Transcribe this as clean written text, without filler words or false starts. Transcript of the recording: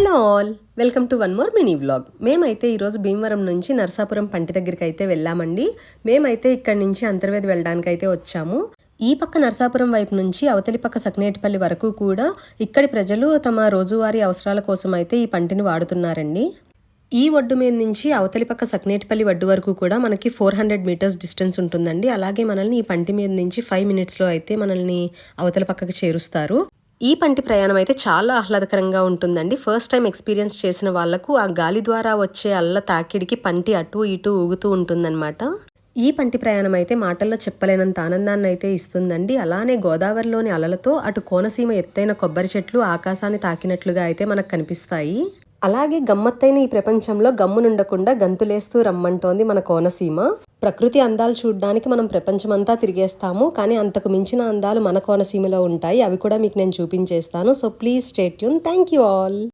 Hello all, welcome to one more mini vlog. మేమైతే ఈరోజు భీమవరం నుంచి నరసాపురం పంటి దగ్గరికి అయితే వెళ్ళామండి. మేమైతే ఇక్కడి నుంచి అంతర్వేది వెళ్ళడానికి అయితే వచ్చాము. ఈ పక్క నరసాపురం వైపు నుంచి అవతలి పక్క సకినేటిపల్లి వరకు కూడా ఇక్కడి ప్రజలు తమ రోజువారీ అవసరాల కోసం అయితే ఈ పంటిని వాడుతున్నారండి. ఈ ఒడ్డు మీద నుంచి అవతలి పక్క సకినేటిపల్లి ఒడ్డు వరకు కూడా మనకి 400 మీటర్స్ డిస్టెన్స్ ఉంటుందండి. అలాగే మనల్ని ఈ పంటి మీద నుంచి 5 మినిట్స్లో అయితే మనల్ని అవతలి పక్కకి చేరుస్తారు. ఈ పంటి ప్రయాణం అయితే చాలా ఆహ్లాదకరంగా ఉంటుందండి. ఫస్ట్ టైం ఎక్స్పీరియన్స్ చేసిన వాళ్లకు ఆ గాలి ద్వారా వచ్చే అల్ల తాకిడికి పంటి అటు ఇటు ఊగుతూ ఉంటుందన్నమాట. ఈ పంటి ప్రయాణం అయితే మాటల్లో చెప్పలేనంత ఆనందాన్ని అయితే ఇస్తుందండి. అలానే గోదావరిలోని అలలతో అటు కోనసీమ ఎత్తైన కొబ్బరి చెట్లు ఆకాశాన్ని తాకినట్లుగా అయితే మనకు కనిపిస్తాయి. అలాగే గమ్మత్తైన ఈ ప్రపంచంలో గమ్మునుండకుండా గంతులేస్తూ రమ్మంటోంది మన కోనసీమ. ప్రకృతి అందాలు చూడడానికి మనం ప్రపంచమంతా తిరిగేస్తాము, కానీ అంతకు మించిన అందాలు మన కోనసీమలో ఉంటాయి. అవి కూడా మీకు నేను చూపించేస్తాను. So please stay tune. Thank you all.